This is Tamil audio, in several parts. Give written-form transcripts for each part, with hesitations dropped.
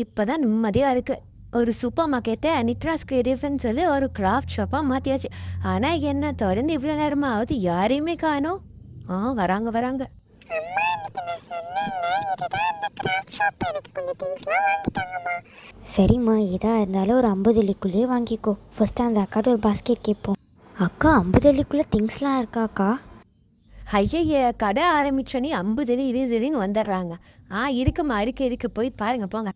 இப்போ தான் நிம்மதியாக இருக்குது. ஒரு சூப்பர் மார்க்கெட்டை நித்ராஸ் கிரியேட்டிவ்னு சொல்லி ஒரு கிராஃப்ட் ஷாப்பாக மாற்றியாச்சு. ஆனால் என்ன தொடர்ந்து இவ்வளோ நேரமாக ஆகுது, யாரையுமே காணோம். வராங்க வராங்க. அம்மா, இன்னைக்கு நான் சொன்னேன்ல, இதுதான் அந்த கிராஃப்ட் ஷாப். எனக்கு கொஞ்சம் திங்ஸ்லாம் வாங்கிட்டாங்கம்மா. சரிம்மா, எதாக இருந்தாலும் ஒரு 50 வெள்ளிக்குள்ளேயே வாங்கிக்கோ. ஃபஸ்ட்டு அந்த அக்காட்ட ஒரு பாஸ்கெட் கேட்போம். அக்கா, 50 வெள்ளிக்குள்ளே திங்ஸ்லாம் இருக்காக்கா? ஐயய்ய, கடை ஆரம்பிச்சோன்னே 50 20 வந்துடுறாங்க. இருக்குமா, இருக்கு போய் பாருங்க போங்க.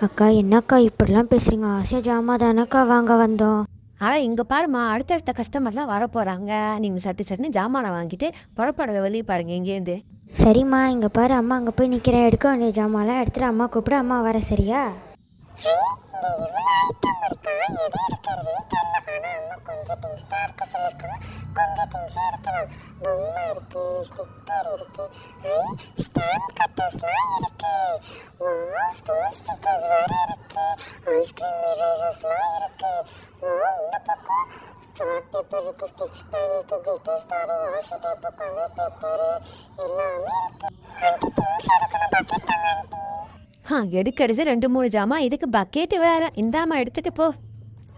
அக்கா, என்னக்கா இப்படிலாம் பேசுகிறீங்க? ஆசையாக ஜாமா தானக்கா வாங்க வந்தோம். ஆனால் இங்கே பாருமா, அடுத்தடுத்த கஸ்டமர்லாம் வரப்போகிறாங்க. நீங்கள் சட்டுன்னு ஜாமானை வாங்கிட்டு புறப்படுற வழியை பாருங்கள் இங்கேருந்து. சரிம்மா, இங்கே பாரு, அம்மா அங்கே போய் நிற்கிறேன். எடுக்க வேண்டிய ஜாமான்லாம் எடுத்துகிட்டு அம்மா கூப்பிட அம்மா வர. சரியா? இங்கே இவ்வளோ ஐட்டம் இருக்கா, எது எடுக்கிறதுன்னு தெரியல. ஆனால் அம்மா கொஞ்சம் திங்ஸ் தான் இருக்க சொல்லியிருக்காங்க. கொஞ்சம் திங்ஸாக இருக்கலாம். பொம்மை இருக்குது, ஸ்டிக்கர் இருக்குது, ஸ்டாம்ப் கட்டர்ஸ்லாம் இருக்குது, ஸ்டோன் ஸ்டிக்கர்ஸ் வேறு இருக்குது, ஐஸ்கிரீம் மிரர்ஸ்லாம் இருக்குது. இந்த பக்கம் சார்ட் பேப்பர் இருக்குது, ஸ்டிச் பேன் இருக்குது, glitter star, washer tape, colour paper எல்லாமே இருக்குது. ஆண்டி, திங்ஸ் எடுக்கணும். பக்கெட் தாங்க ஆண்டி. எடுக்கிறது 2-3 ஜாமா, இதுக்கு பக்கெட்டு வேறு. இந்தாம்மா எடுத்துகிட்டு போ.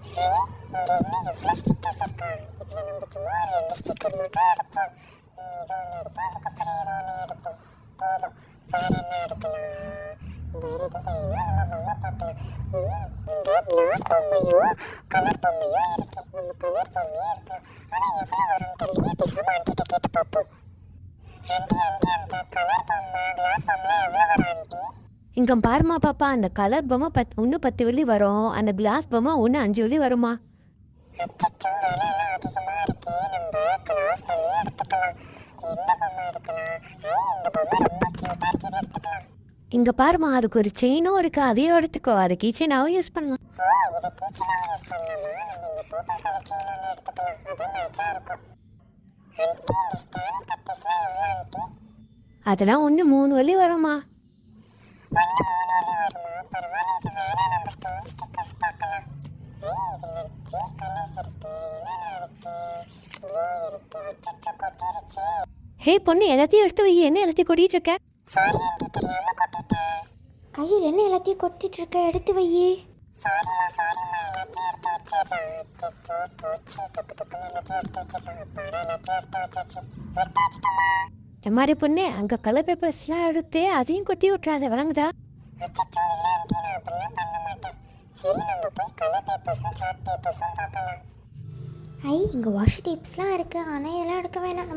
இங்கே என்ன எவ்வளோ ஸ்டிக்கர்ஸ் இருக்கா? இதில் நம்ம சும்மா 2 ஸ்டிக்கர் மட்டும் எடுப்போம். இது ஒன்று எடுப்போம், அதுக்கப்புறம் இது ஒன்று எடுப்போம். போதும். வேறு என்ன எடுக்கலாம்? வேறு எதுவும் வேணா நம்ம பொம்மை பார்க்கலாம். இங்கே கிளாஸ் பொம்மையும் கலர் பொம்மையும் இருக்குது. நம்ம கலர் பொம்மையும் இருக்குது. ஆனால் எவ்வளோ வரும்னு தெரியல. பேசாமல் ஆண்டிகிட்ட கேட்டு பார்ப்போம். ஆண்டி, அந்த கலர் பொம்மை கிளாஸ் பொம்மைலாம் எவ்வளோ வரும் ஆண்டி? இங்கே பாருமா பாப்பா, அந்த கலர் பொம்மை 10 வெள்ளி வரும். அந்த கிளாஸ் பொம்மை 5 வெள்ளி வருமா? அச்சோ, விலையெல்லாம் அதிகமாக இருக்கே. நம்ம கிளாஸ் பொம்மையே எடுத்துக்கலாம். என்ன பொம்மை எடுக்கலாம்? இந்த பொம்மை ரொம்ப க்யூட்டாக இருக்குது, எடுத்துக்கலாம். இங்கே பாருமா, அதுக்கு ஒரு செயினும் இருக்குது, அதையும் எடுத்துக்கோ. அது கீச்செயினாகவும் யூஸ் பண்ணலாம். இதை கீச்சனாகவும் யூஸ் பண்ணலாமா? நம்ம இந்த பர்பிள் கலர் செயின் ஒன்று எடுத்துக்கலாம். அது மேட்சாக இருக்கும். ஆண்டி, இந்த ஸ்டாம்ப் கட்டர்ஸ்லாம் எவ்வளோ ஆண்டி? அதெல்லாம் 3 வெள்ளி வருமா? 3 வெள்ளி வருமா? பரவாயில்ல. இது வேற நம்ம ஸ்டோன் ஸ்டிக்கர்ஸ் பார்க்கலாம். இதில் 3 கலர்ஸ் இருக்குது. என்னென்ன இருக்குது? ப்ளூ இருக்குது. அச்சோ, கொட்டிருச்சு. பொண்ணு, எல்லாத்தையும் எடுத்து வை. என்ன எல்லாத்தையும் கொட்டிட்டு இருக்க? சாரி ஆண்டி, தெரியாமல் கொட்டிட்டேன். கையில் என்ன எல்லாத்தையும் கொட்டிட்டு இருக்க? எடுத்து வையே. சாரிம்மா, எல்லாத்தையும் எடுத்து வச்சிடுறேன். அச்சோ, போச்சு. டக்குன்னு எல்லாத்தையும் எடுத்து வச்சிடலாம். அப்பாடா, எல்லாத்தையும் எடுத்து வச்சாச்சு. எடுத்து வச்சுட்டோமா? மாதிரி பொண்ணு, அங்கே கலர் பேப்பர்ஸ்லாம் எடுத்து அதையும் கொட்டி விட்றாத, வழங்குதா? அச்சோ, இல்லை ஆண்டி, நான் அப்படிலாம் பண்ண மாட்டேன். சரி, நம்ம போய் கலர் பேப்பர்ஸும் சார்ட் பேப்பர்ஸும் பார்க்கலாம். இங்கே வாஷ் டேப்ஸ்லாம் இருக்குது. ஆனால் இதெல்லாம் எடுக்க வேணாம். நம்ம